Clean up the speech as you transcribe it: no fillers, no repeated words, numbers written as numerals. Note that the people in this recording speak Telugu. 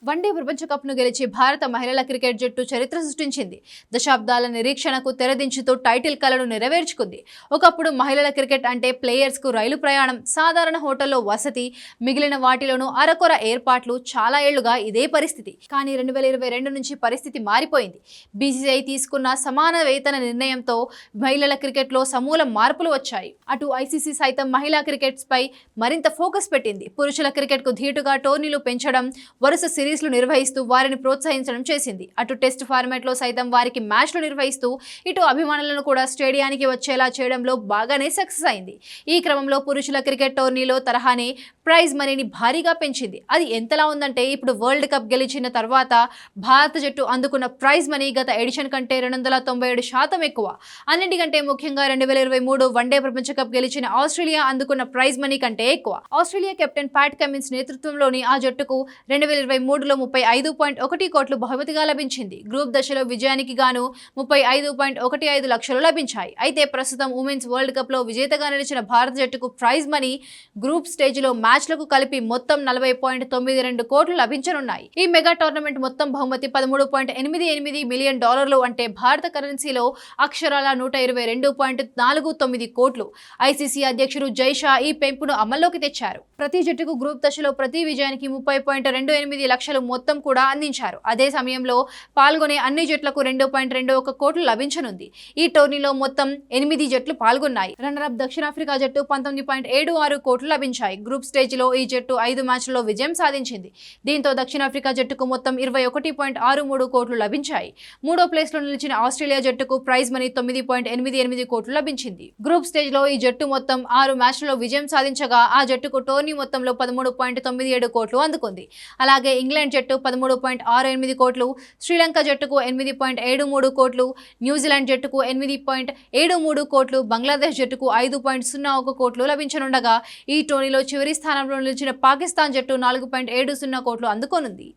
వన్డే ప్రపంచ కప్ను గెలిచి భారత మహిళల క్రికెట్ జట్టు చరిత్ర సృష్టించింది. దశాబ్దాల నిరీక్షణకు తెరదించుతూ టైటిల్ కలను నెరవేర్చుకుంది. ఒకప్పుడు మహిళల క్రికెట్ అంటే ప్లేయర్స్కు రైలు ప్రయాణం, సాధారణ హోటల్లో వసతి, మిగిలిన వాటిలోనూ అరకొర ఏర్పాట్లు. చాలా ఏళ్లుగా ఇదే పరిస్థితి. కానీ 2022 నుంచి పరిస్థితి మారిపోయింది. బీసీసీఐ తీసుకున్న సమాన వేతన నిర్ణయంతో మహిళల క్రికెట్లో సమూల మార్పులు వచ్చాయి. అటు ఐసీసీ సైతం మహిళా క్రికెట్స్ పై మరింత ఫోకస్ పెట్టింది. పురుషుల క్రికెట్కు ధీటుగా టోర్నీలు పెంచడం, వరుస సిరీస్లు నిర్వహిస్తూ వారిని ప్రోత్సహించడం చేసింది. అటు టెస్ట్ ఫార్మాట్లో సైతం వారికి మ్యాచ్లు నిర్వహిస్తూ ఇటు అభిమానులను కూడా స్టేడియానికి వచ్చేలా చేయడంలో బాగానే సక్సెస్ అయింది. ఈ క్రమంలో పురుషుల క్రికెట్ టోర్నీలో తరహానే ప్రైజ్ మనీని భారీగా పెంచింది. అది ఎంతలా ఉందంటే ఇప్పుడు వరల్డ్ కప్ గెలిచిన తర్వాత భారత జట్టు అందుకున్న ప్రైజ్ మనీ గత ఎడిషన్ కంటే 297% ఎక్కువ. అన్నింటికంటే ముఖ్యంగా 2023 వన్డే ప్రపంచ కప్ గెలిచిన ఆస్ట్రేలియా అందుకున్న ప్రైజ్ మనీ కంటే ఎక్కువ. ఆస్ట్రేలియా కెప్టెన్ ప్యాట్ కమిన్స్ నేతృత్వంలోని ఆ జట్టుకు 2023లో 35.1 కోట్లు బహుమతిగా లభించింది. గ్రూప్ దశలో విజయానికి గాను 35.15 లక్షలు లభించాయి. అయితే ప్రస్తుతం ఉమెన్స్ వరల్డ్ కప్ లో విజేతగా నిలిచిన భారత జట్టుకు ప్రైజ్ మనీ గ్రూప్ స్టేజ్ లో మ్యాచ్లకు కలిపి మొత్తం 40.92 కోట్లు లభించనున్నాయి. ఈ మెగా టోర్నమెంట్ మొత్తం బహుమతి $13.88 మిలియన్, అంటే భారత కరెన్సీలో అక్షరాల 122.49 కోట్లు. ఐసీసీ అధ్యక్షుడు జైషా ఈ పెంపును అమల్లోకి తెచ్చారు. ప్రతి జట్టుకు గ్రూప్ దశలో ప్రతి విజయానికి 30.28 లక్షలు మొత్తం కూడా అందించారు. అదే సమయంలో పాల్గొనే అన్ని జట్లకు 2.21 కోట్లు లభించనుంది. ఈ టోర్నీలో మొత్తం 8 జట్లు పాల్గొన్నాయి. రన్నరప్ దక్షిణాఫ్రికా జట్టు 19.76 కోట్లు లభించాయి. గ్రూప్ స్టేజ్ లో ఈ జట్టు 5 మ్యాచ్లలో విజయం సాధించింది. దీంతో దక్షిణాఫ్రికా జట్టుకు మొత్తం 21.63 కోట్లు లభించాయి. మూడో ప్లేస్ లో నిలిచిన ఆస్ట్రేలియా జట్టుకు ప్రైజ్ మనీ 9.88 కోట్లు లభించింది. గ్రూప్ స్టేజ్ లో ఈ జట్టు మొత్తం 6 మ్యాచ్లలో విజయం సాధించగా ఆ జట్టుకు టోర్నీ మొత్తంలో 13.97 కోట్లు అందుకుంది. అలాగే ఇంగ్లాండ్ జట్టు 13.68 కోట్లు, శ్రీలంక జట్టుకు 8.73 కోట్లు, న్యూజిలాండ్ జట్టుకు 8.73 కోట్లు, బంగ్లాదేశ్ జట్టుకు 5.01 కోట్లు లభించనుండగా ఈ టోర్నీలో చివరి స్థానంలో నిలిచిన పాకిస్తాన్ జట్టు 4.70 కోట్లు అందుకోనుంది.